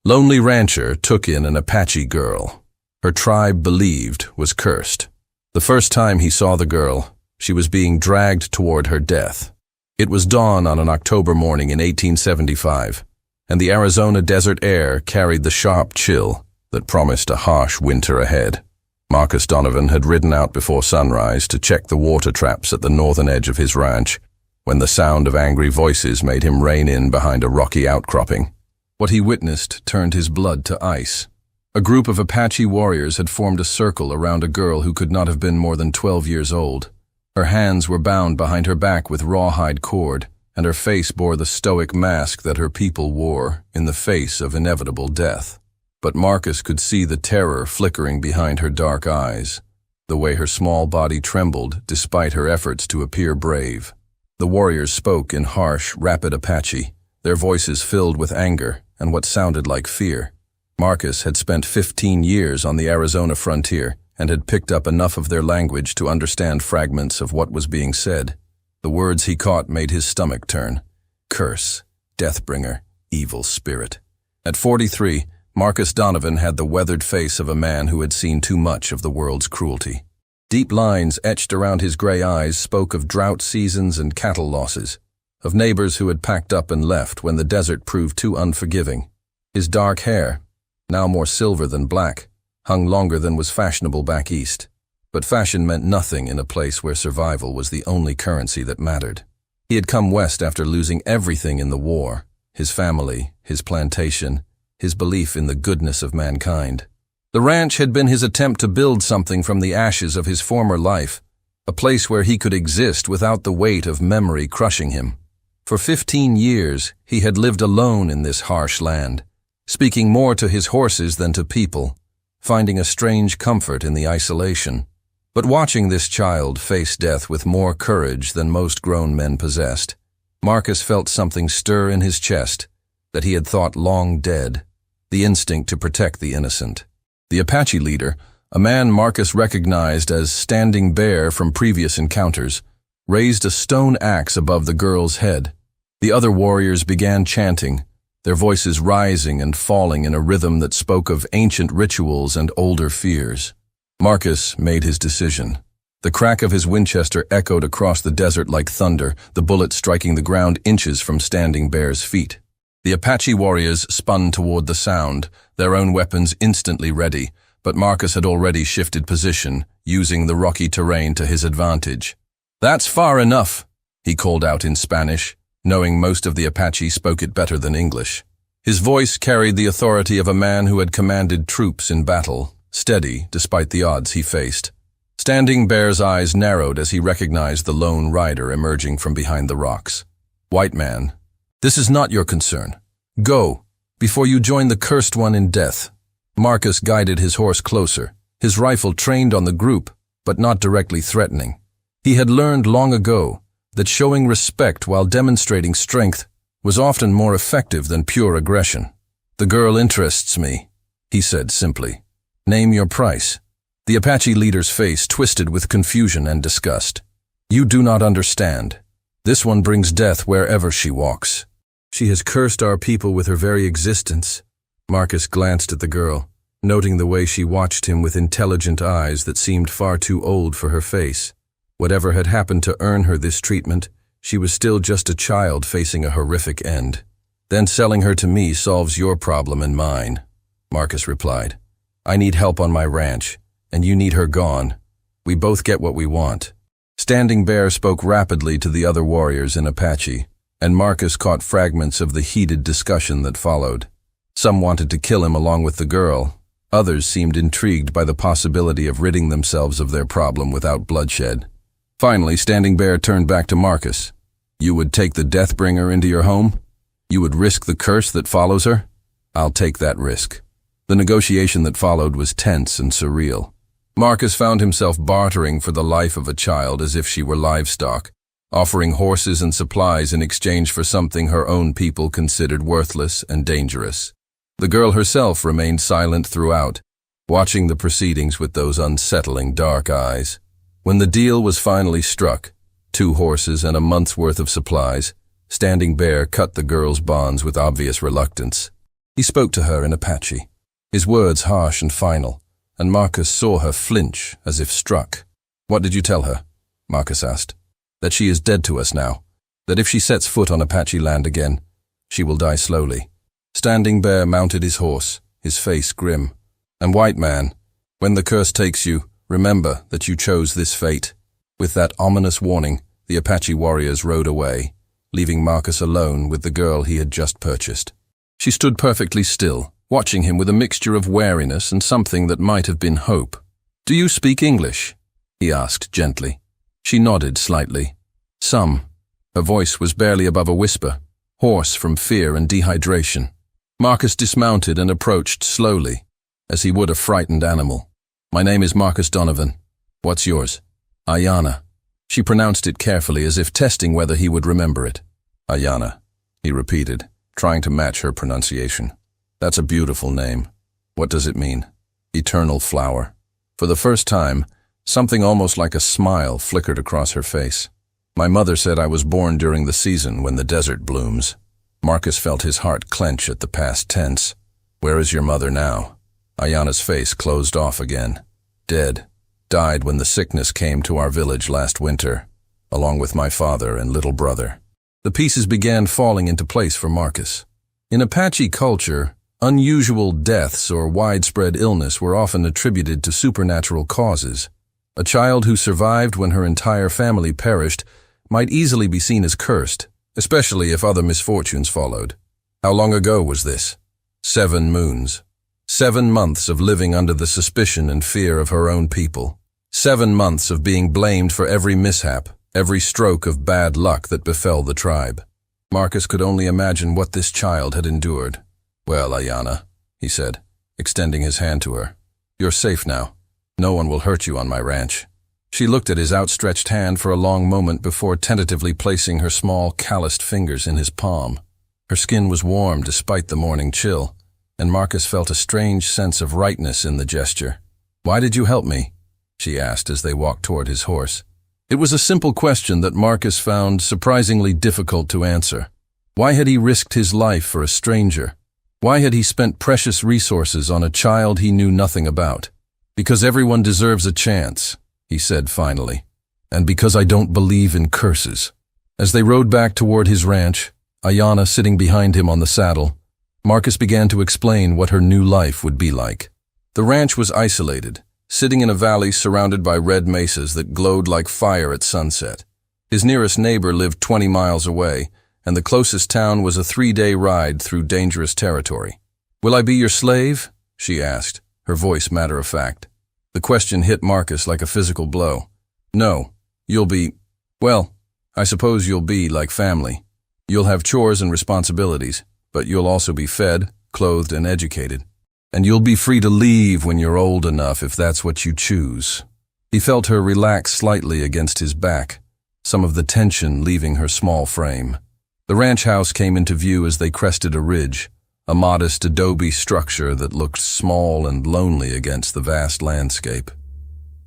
Lonely rancher took in an Apache girl. Her tribe believed was cursed. The first time he saw the girl, she was being dragged toward her death. It was dawn on an October morning in 1875, and the Arizona desert air carried the sharp chill that promised a harsh winter ahead. Marcus Donovan had ridden out before sunrise to check the water traps at the northern edge of his ranch, when the sound of angry voices made him rein in behind a rocky outcropping. What he witnessed turned his blood to ice. A group of Apache warriors had formed a circle around a girl who could not have been more than 12 years old. Her hands were bound behind her back with rawhide cord, and her face bore the stoic mask that her people wore in the face of inevitable death. But Marcus could see the terror flickering behind her dark eyes, the way her small body trembled despite her efforts to appear brave. The warriors spoke in harsh, rapid Apache, their voices filled with anger and what sounded like fear. Marcus had spent 15 years on the Arizona frontier and had picked up enough of their language to understand fragments of what was being said. The words he caught made his stomach turn. Curse, deathbringer, evil spirit. At 43, Marcus Donovan had the weathered face of a man who had seen too much of the world's cruelty. Deep lines etched around his gray eyes spoke of drought seasons and cattle losses, of neighbors who had packed up and left when the desert proved too unforgiving. His dark hair, now more silver than black, hung longer than was fashionable back east. But fashion meant nothing in a place where survival was the only currency that mattered. He had come west after losing everything in the war, his family, his plantation, his belief in the goodness of mankind. The ranch had been his attempt to build something from the ashes of his former life, a place where he could exist without the weight of memory crushing him. For 15 years, he had lived alone in this harsh land, speaking more to his horses than to people, finding a strange comfort in the isolation. But watching this child face death with more courage than most grown men possessed, Marcus felt something stir in his chest that he had thought long dead, the instinct to protect the innocent. The Apache leader, a man Marcus recognized as Standing Bear from previous encounters, raised a stone axe above the girl's head. The other warriors began chanting, their voices rising and falling in a rhythm that spoke of ancient rituals and older fears. Marcus made his decision. The crack of his Winchester echoed across the desert like thunder, the bullet striking the ground inches from Standing Bear's feet. The Apache warriors spun toward the sound, their own weapons instantly ready, but Marcus had already shifted position, using the rocky terrain to his advantage. "That's far enough," he called out in Spanish, knowing most of the Apache spoke it better than English. His voice carried the authority of a man who had commanded troops in battle, steady despite the odds he faced. Standing Bear's eyes narrowed as he recognized the lone rider emerging from behind the rocks. "White man, this is not your concern. Go, before you join the cursed one in death." Marcus guided his horse closer, his rifle trained on the group, but not directly threatening. He had learned long ago that showing respect while demonstrating strength was often more effective than pure aggression. "The girl interests me," he said simply. "Name your price." The Apache leader's face twisted with confusion and disgust. "You do not understand. This one brings death wherever she walks. She has cursed our people with her very existence." Marcus glanced at the girl, noting the way she watched him with intelligent eyes that seemed far too old for her face. Whatever had happened to earn her this treatment, she was still just a child facing a horrific end. "Then selling her to me solves your problem and mine," Marcus replied. "I need help on my ranch, and you need her gone. We both get what we want." Standing Bear spoke rapidly to the other warriors in Apache, and Marcus caught fragments of the heated discussion that followed. Some wanted to kill him along with the girl. Others seemed intrigued by the possibility of ridding themselves of their problem without bloodshed. Finally, Standing Bear turned back to Marcus. "You would take the Deathbringer into your home? You would risk the curse that follows her? I'll take that risk." The negotiation that followed was tense and surreal. Marcus found himself bartering for the life of a child as if she were livestock, offering horses and supplies in exchange for something her own people considered worthless and dangerous. The girl herself remained silent throughout, watching the proceedings with those unsettling dark eyes. When the deal was finally struck, 2 horses and a month's worth of supplies, Standing Bear cut the girl's bonds with obvious reluctance. He spoke to her in Apache, his words harsh and final, and Marcus saw her flinch as if struck. "What did you tell her?" Marcus asked. "That she is dead to us now, that if she sets foot on Apache land again, she will die slowly." Standing Bear mounted his horse, his face grim. "And White Man, when the curse takes you, remember that you chose this fate." With that ominous warning, the Apache warriors rode away, leaving Marcus alone with the girl he had just purchased. She stood perfectly still, watching him with a mixture of wariness and something that might have been hope. "Do you speak English?" he asked gently. She nodded slightly. "Some." Her voice was barely above a whisper, hoarse from fear and dehydration. Marcus dismounted and approached slowly, as he would a frightened animal. "My name is Marcus Donovan. What's yours?" "Ayana." She pronounced it carefully, as if testing whether he would remember it. "Ayana," he repeated, trying to match her pronunciation. "That's a beautiful name. What does it mean?" "Eternal flower." For the first time, something almost like a smile flickered across her face. "My mother said I was born during the season when the desert blooms." Marcus felt his heart clench at the past tense. "Where is your mother now?" Ayana's face closed off again. "Dead. Died when the sickness came to our village last winter, along with my father and little brother." The pieces began falling into place for Marcus. In Apache culture, unusual deaths or widespread illness were often attributed to supernatural causes. A child who survived when her entire family perished might easily be seen as cursed, especially if other misfortunes followed. How long ago was this? 7 moons. 7 months of living under the suspicion and fear of her own people. 7 months of being blamed for every mishap, every stroke of bad luck that befell the tribe. Marcus could only imagine what this child had endured. "Well, Ayana," he said, extending his hand to her, "you're safe now. No one will hurt you on my ranch." She looked at his outstretched hand for a long moment before tentatively placing her small, calloused fingers in his palm. Her skin was warm despite the morning chill, and Marcus felt a strange sense of rightness in the gesture. "Why did you help me?" she asked as they walked toward his horse. It was a simple question that Marcus found surprisingly difficult to answer. Why had he risked his life for a stranger? Why had he spent precious resources on a child he knew nothing about? "Because everyone deserves a chance," he said finally. "And because I don't believe in curses." As they rode back toward his ranch, Ayana sitting behind him on the saddle, Marcus began to explain what her new life would be like. The ranch was isolated, sitting in a valley surrounded by red mesas that glowed like fire at sunset. His nearest neighbor lived 20 miles away, and the closest town was a 3-day ride through dangerous territory. "Will I be your slave?" she asked, her voice matter-of-fact. The question hit Marcus like a physical blow. "No, you'll be, well, I suppose you'll be like family. You'll have chores and responsibilities, but you'll also be fed, clothed, and educated. And you'll be free to leave when you're old enough if that's what you choose." He felt her relax slightly against his back, some of the tension leaving her small frame. The ranch house came into view as they crested a ridge, a modest adobe structure that looked small and lonely against the vast landscape.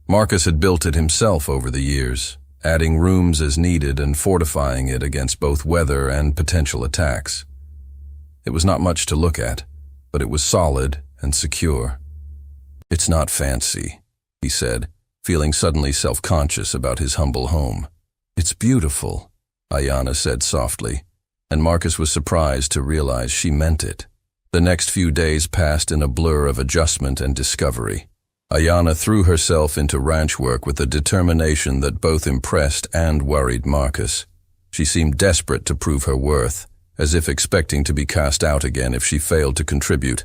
Marcus had built it himself over the years, adding rooms as needed and fortifying it against both weather and potential attacks. It was not much to look at, but it was solid and secure. "It's not fancy," he said, feeling suddenly self-conscious about his humble home. "It's beautiful," Ayana said softly, and Marcus was surprised to realize she meant it. The next few days passed in a blur of adjustment and discovery. Ayana threw herself into ranch work with a determination that both impressed and worried Marcus. She seemed desperate to prove her worth, as if expecting to be cast out again if she failed to contribute.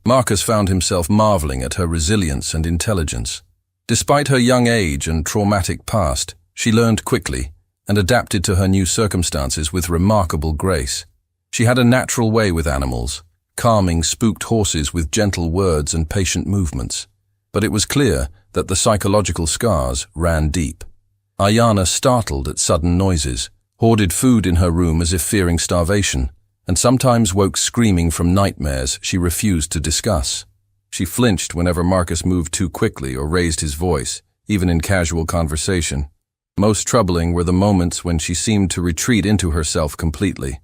Marcus found himself marveling at her resilience and intelligence. Despite her young age and traumatic past, she learned quickly and adapted to her new circumstances with remarkable grace. She had a natural way with animals, calming spooked horses with gentle words and patient movements. But it was clear that the psychological scars ran deep. Ayana startled at sudden noises, hoarded food in her room as if fearing starvation, and sometimes woke screaming from nightmares she refused to discuss. She flinched whenever Marcus moved too quickly or raised his voice, even in casual conversation. Most troubling were the moments when she seemed to retreat into herself completely.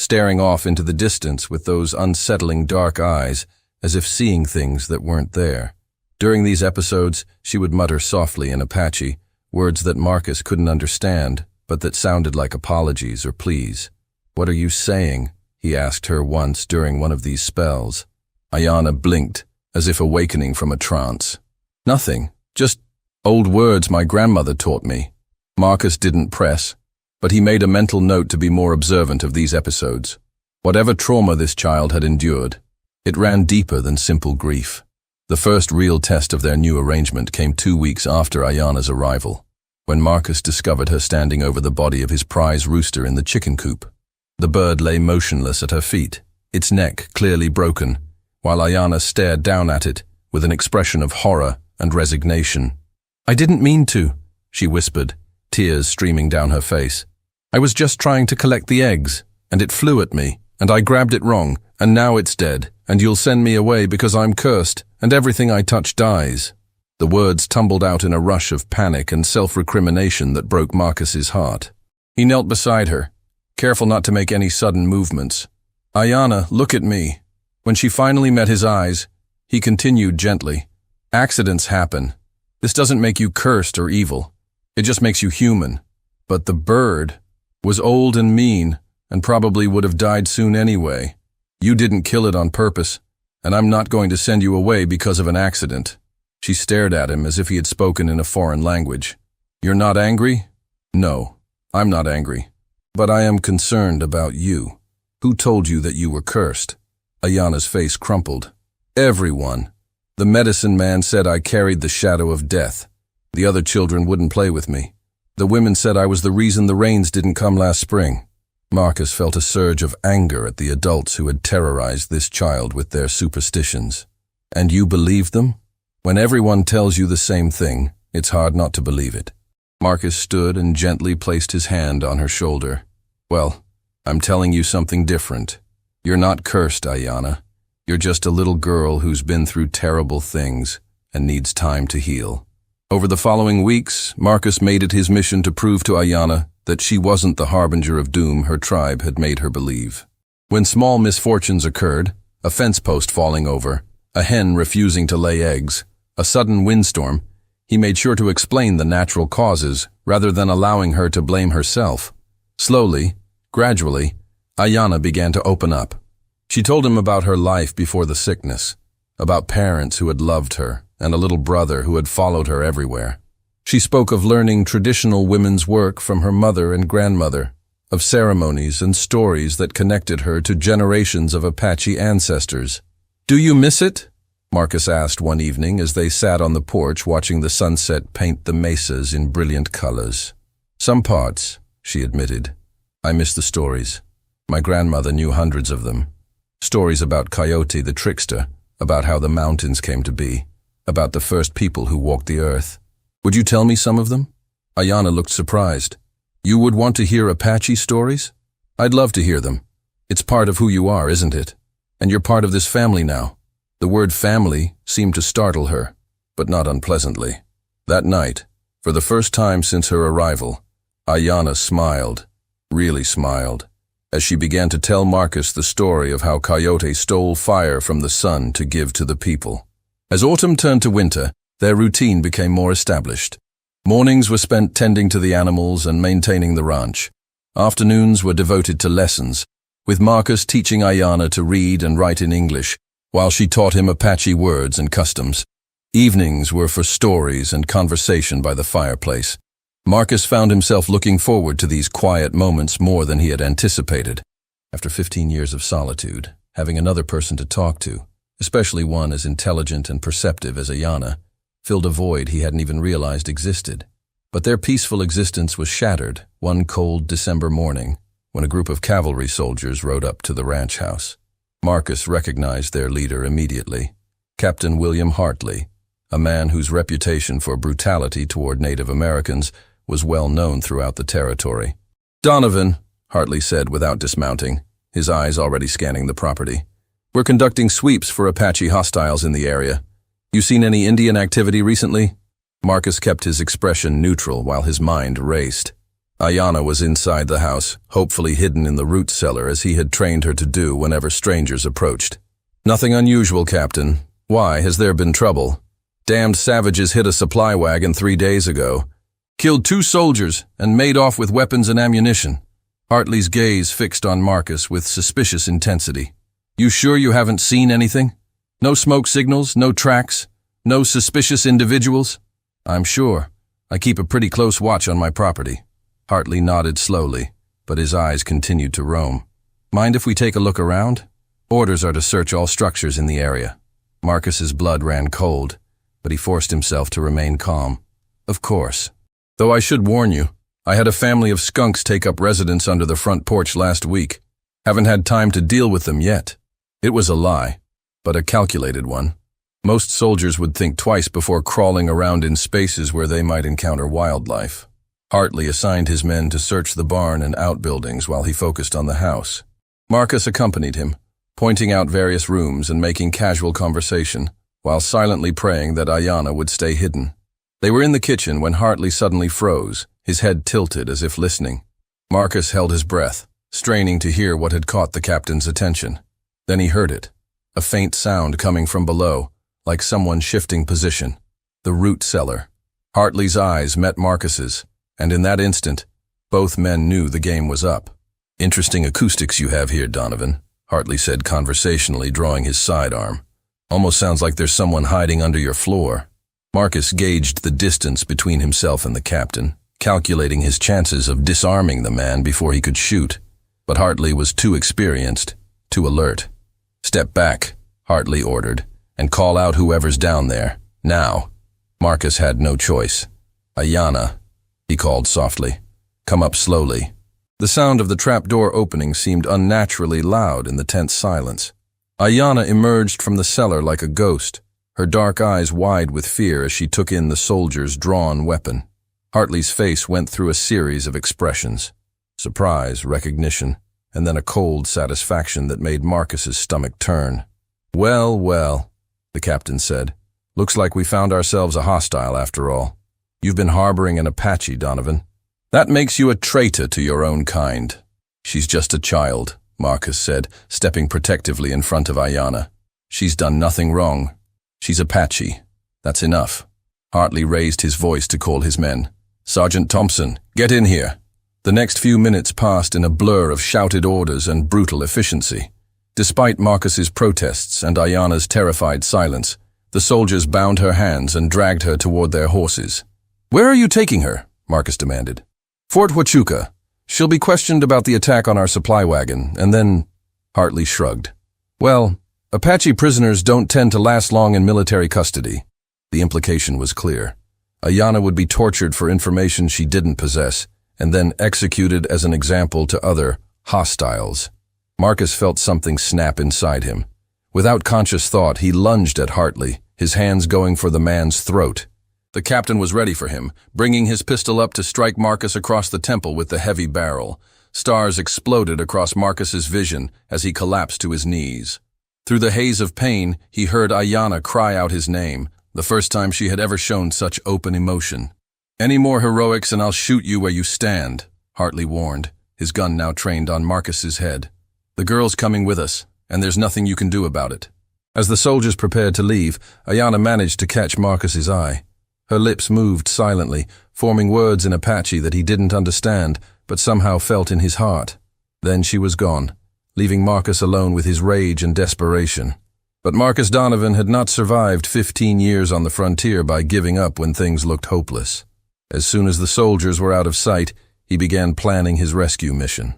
staring off into the distance with those unsettling dark eyes, as if seeing things that weren't there. During these episodes, she would mutter softly in Apache, words that Marcus couldn't understand, but that sounded like apologies or pleas. "What are you saying?" he asked her once during one of these spells. Ayanna blinked, as if awakening from a trance. "Nothing, just old words my grandmother taught me." Marcus didn't press, but he made a mental note to be more observant of these episodes. Whatever trauma this child had endured, it ran deeper than simple grief. The first real test of their new arrangement came 2 weeks after Ayanna's arrival, when Marcus discovered her standing over the body of his prize rooster in the chicken coop. The bird lay motionless at her feet, its neck clearly broken, while Ayanna stared down at it with an expression of horror and resignation. "I didn't mean to," she whispered, tears streaming down her face. "I was just trying to collect the eggs, and it flew at me, and I grabbed it wrong, and now it's dead, and you'll send me away because I'm cursed, and everything I touch dies." The words tumbled out in a rush of panic and self-recrimination that broke Marcus's heart. He knelt beside her, careful not to make any sudden movements. "Ayanna, look at me." When she finally met his eyes, he continued gently, "Accidents happen. This doesn't make you cursed or evil. It just makes you human. But the bird was old and mean, and probably would have died soon anyway. You didn't kill it on purpose, and I'm not going to send you away because of an accident." She stared at him as if he had spoken in a foreign language. "You're not angry?" "No, I'm not angry. But I am concerned about you. Who told you that you were cursed?" Ayanna's face crumpled. "Everyone. The medicine man said I carried the shadow of death. The other children wouldn't play with me. The women said I was the reason the rains didn't come last spring." Marcus felt a surge of anger at the adults who had terrorized this child with their superstitions. "And you believed them? When everyone tells you the same thing, it's hard not to believe it." Marcus stood and gently placed his hand on her shoulder. "Well, I'm telling you something different. You're not cursed, Ayanna. You're just a little girl who's been through terrible things and needs time to heal." Over the following weeks, Marcus made it his mission to prove to Ayanna that she wasn't the harbinger of doom her tribe had made her believe. When small misfortunes occurred, a fence post falling over, a hen refusing to lay eggs, a sudden windstorm, he made sure to explain the natural causes rather than allowing her to blame herself. Slowly, gradually, Ayanna began to open up. She told him about her life before the sickness, about parents who had loved her, and a little brother who had followed her everywhere. She spoke of learning traditional women's work from her mother and grandmother, of ceremonies and stories that connected her to generations of Apache ancestors. "Do you miss it?" Marcus asked one evening as they sat on the porch watching the sunset paint the mesas in brilliant colors. "Some parts," she admitted. "I miss the stories. My grandmother knew hundreds of them. Stories about Coyote the trickster, about how the mountains came to be, about the first people who walked the earth. Would you tell me some of them?" Ayanna looked surprised. "You would want to hear Apache stories? I'd love to hear them. It's part of who you are, isn't it? And you're part of this family now." The word family seemed to startle her, but not unpleasantly. That night, for the first time since her arrival, Ayanna smiled, really smiled, as she began to tell Marcus the story of how Coyote stole fire from the sun to give to the people. As autumn turned to winter, their routine became more established. Mornings were spent tending to the animals and maintaining the ranch. Afternoons were devoted to lessons, with Marcus teaching Ayanna to read and write in English, while she taught him Apache words and customs. Evenings were for stories and conversation by the fireplace. Marcus found himself looking forward to these quiet moments more than he had anticipated. After 15 years of solitude, having another person to talk to, especially one as intelligent and perceptive as Ayanna, filled a void he hadn't even realized existed. But their peaceful existence was shattered one cold December morning when a group of cavalry soldiers rode up to the ranch house. Marcus recognized their leader immediately, Captain William Hartley, a man whose reputation for brutality toward Native Americans was well known throughout the territory. "Donovan," Hartley said without dismounting, his eyes already scanning the property. "We're conducting sweeps for Apache hostiles in the area. You seen any Indian activity recently?" Marcus kept his expression neutral while his mind raced. Ayanna was inside the house, hopefully hidden in the root cellar as he had trained her to do whenever strangers approached. "Nothing unusual, Captain. Why, has there been trouble? Damned savages hit a supply wagon 3 days ago, killed 2 soldiers, and made off with weapons and ammunition." Hartley's gaze fixed on Marcus with suspicious intensity. "You sure you haven't seen anything? No smoke signals, no tracks, no suspicious individuals?" "I'm sure. I keep a pretty close watch on my property." Hartley nodded slowly, but his eyes continued to roam. "Mind if we take a look around? Orders are to search all structures in the area." Marcus's blood ran cold, but he forced himself to remain calm. "Of course. Though I should warn you, I had a family of skunks take up residence under the front porch last week. Haven't had time to deal with them yet." It was a lie, but a calculated one. Most soldiers would think twice before crawling around in spaces where they might encounter wildlife. Hartley assigned his men to search the barn and outbuildings while he focused on the house. Marcus accompanied him, pointing out various rooms and making casual conversation, while silently praying that Ayanna would stay hidden. They were in the kitchen when Hartley suddenly froze, his head tilted as if listening. Marcus held his breath, straining to hear what had caught the captain's attention. Then he heard it, a faint sound coming from below, like someone shifting position. The root cellar. Hartley's eyes met Marcus's, and in that instant, both men knew the game was up. "Interesting acoustics you have here, Donovan," Hartley said conversationally, drawing his sidearm. "Almost sounds like there's someone hiding under your floor." Marcus gauged the distance between himself and the captain, calculating his chances of disarming the man before he could shoot. But Hartley was too experienced, too alert. "Step back," Hartley ordered, "and call out whoever's down there, now." Marcus had no choice. "Ayanna," he called softly. "Come up slowly." The sound of the trapdoor opening seemed unnaturally loud in the tense silence. Ayanna emerged from the cellar like a ghost, her dark eyes wide with fear as she took in the soldier's drawn weapon. Hartley's face went through a series of expressions: surprise, recognition, and then a cold satisfaction that made Marcus's stomach turn. "Well, well," the captain said. "Looks like we found ourselves a hostile after all. You've been harboring an Apache, Donovan. That makes you a traitor to your own kind." "She's just a child," Marcus said, stepping protectively in front of Ayanna. "She's done nothing wrong. She's Apache. That's enough." Hartley raised his voice to call his men. "Sergeant Thompson, get in here." The next few minutes passed in a blur of shouted orders and brutal efficiency. Despite Marcus's protests and Ayanna's terrified silence, the soldiers bound her hands and dragged her toward their horses. "Where are you taking her?" Marcus demanded. "Fort Huachuca. She'll be questioned about the attack on our supply wagon, and then—" Hartley shrugged. "Well, Apache prisoners don't tend to last long in military custody." The implication was clear. Ayanna would be tortured for information she didn't possess, and then executed as an example to other hostiles. Marcus felt something snap inside him. Without conscious thought, he lunged at Hartley, his hands going for the man's throat. The captain was ready for him, bringing his pistol up to strike Marcus across the temple with the heavy barrel. Stars exploded across Marcus's vision as he collapsed to his knees. Through the haze of pain, he heard Ayanna cry out his name, the first time she had ever shown such open emotion. "Any more heroics and I'll shoot you where you stand," Hartley warned, his gun now trained on Marcus's head. "The girl's coming with us, and there's nothing you can do about it." As the soldiers prepared to leave, Ayanna managed to catch Marcus's eye. Her lips moved silently, forming words in Apache that he didn't understand, but somehow felt in his heart. Then she was gone, leaving Marcus alone with his rage and desperation. But Marcus Donovan had not survived 15 years on the frontier by giving up when things looked hopeless. As soon as the soldiers were out of sight, he began planning his rescue mission.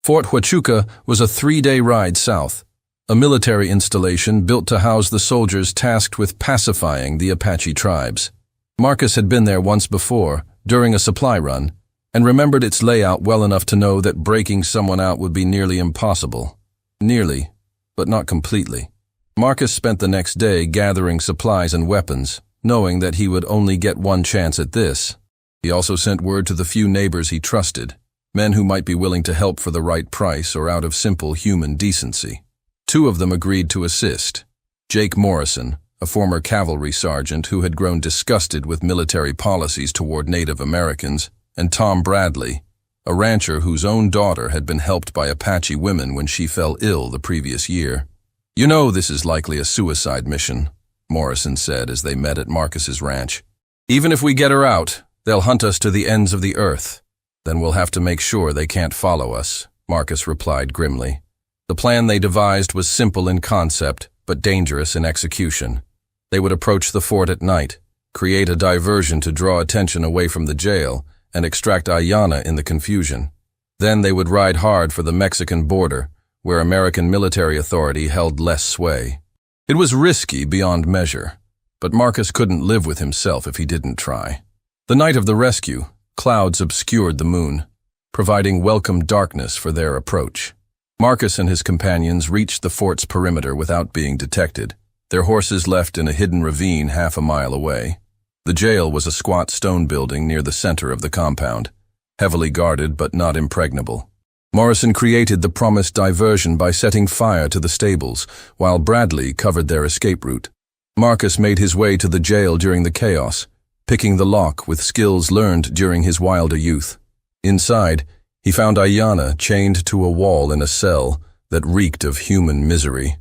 Fort Huachuca was a 3-day ride south, a military installation built to house the soldiers tasked with pacifying the Apache tribes. Marcus had been there once before, during a supply run, and remembered its layout well enough to know that breaking someone out would be nearly impossible. Nearly, but not completely. Marcus spent the next day gathering supplies and weapons, knowing that he would only get one chance at this. He also sent word to the few neighbors he trusted, men who might be willing to help for the right price or out of simple human decency. 2 of them agreed to assist. Jake Morrison, a former cavalry sergeant who had grown disgusted with military policies toward Native Americans, and Tom Bradley, a rancher whose own daughter had been helped by Apache women when she fell ill the previous year. "You know this is likely a suicide mission," Morrison said as they met at Marcus's ranch. "Even if we get her out, they'll hunt us to the ends of the earth. Then we'll have to make sure they can't follow us," Marcus replied grimly. The plan they devised was simple in concept, but dangerous in execution. They would approach the fort at night, create a diversion to draw attention away from the jail, and extract Ayanna in the confusion. Then they would ride hard for the Mexican border, where American military authority held less sway. It was risky beyond measure, but Marcus couldn't live with himself if he didn't try. The night of the rescue, clouds obscured the moon, providing welcome darkness for their approach. Marcus and his companions reached the fort's perimeter without being detected, their horses left in a hidden ravine half a mile away. The jail was a squat stone building near the center of the compound, heavily guarded but not impregnable. Morrison created the promised diversion by setting fire to the stables, while Bradley covered their escape route. Marcus made his way to the jail during the chaos, picking the lock with skills learned during his wilder youth. Inside, he found Ayanna chained to a wall in a cell that reeked of human misery.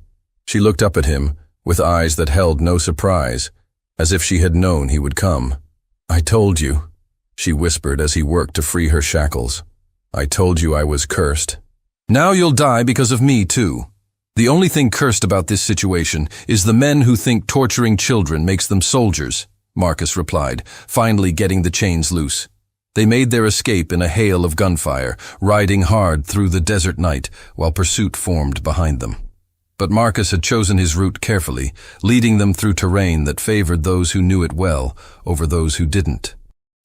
She looked up at him, with eyes that held no surprise, as if she had known he would come. "I told you," she whispered as he worked to free her shackles. "I told you I was cursed. Now you'll die because of me, too. The only thing cursed about this situation is the men who think torturing children makes them soldiers," Marcus replied, finally getting the chains loose. They made their escape in a hail of gunfire, riding hard through the desert night while pursuit formed behind them. But Marcus had chosen his route carefully, leading them through terrain that favored those who knew it well over those who didn't.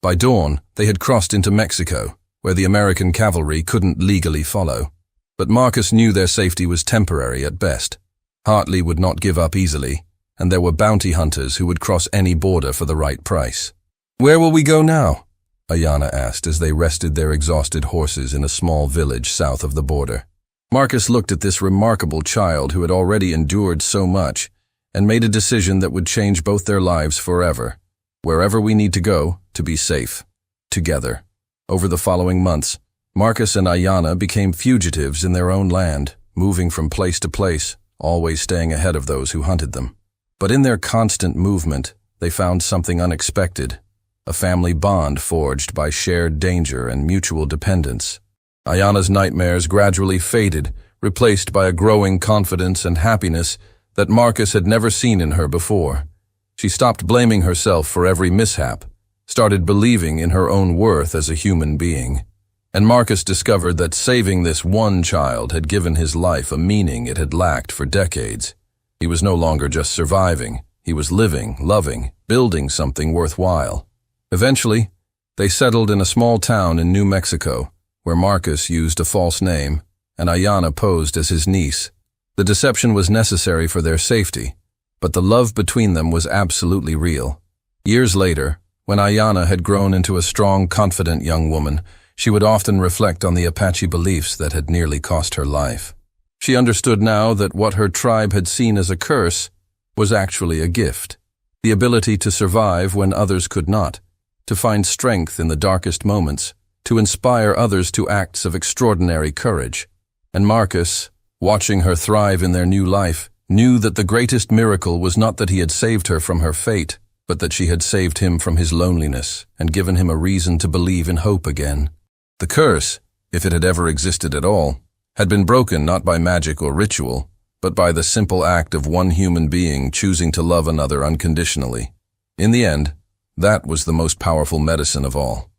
By dawn, they had crossed into Mexico, where the American cavalry couldn't legally follow. But Marcus knew their safety was temporary at best. Hartley would not give up easily, and there were bounty hunters who would cross any border for the right price. "Where will we go now?" Ayanna asked as they rested their exhausted horses in a small village south of the border. Marcus looked at this remarkable child who had already endured so much and made a decision that would change both their lives forever. "Wherever we need to go, to be safe. Together." Over the following months, Marcus and Ayanna became fugitives in their own land, moving from place to place, always staying ahead of those who hunted them. But in their constant movement, they found something unexpected, a family bond forged by shared danger and mutual dependence. Ayanna's nightmares gradually faded, replaced by a growing confidence and happiness that Marcus had never seen in her before. She stopped blaming herself for every mishap, started believing in her own worth as a human being. And Marcus discovered that saving this one child had given his life a meaning it had lacked for decades. He was no longer just surviving, he was living, loving, building something worthwhile. Eventually, they settled in a small town in New Mexico, where Marcus used a false name, and Ayanna posed as his niece. The deception was necessary for their safety, but the love between them was absolutely real. Years later, when Ayanna had grown into a strong, confident young woman, she would often reflect on the Apache beliefs that had nearly cost her life. She understood now that what her tribe had seen as a curse was actually a gift, the ability to survive when others could not, to find strength in the darkest moments, to inspire others to acts of extraordinary courage. And Marcus, watching her thrive in their new life, knew that the greatest miracle was not that he had saved her from her fate, but that she had saved him from his loneliness and given him a reason to believe in hope again. The curse, if it had ever existed at all, had been broken not by magic or ritual, but by the simple act of one human being choosing to love another unconditionally. In the end, that was the most powerful medicine of all.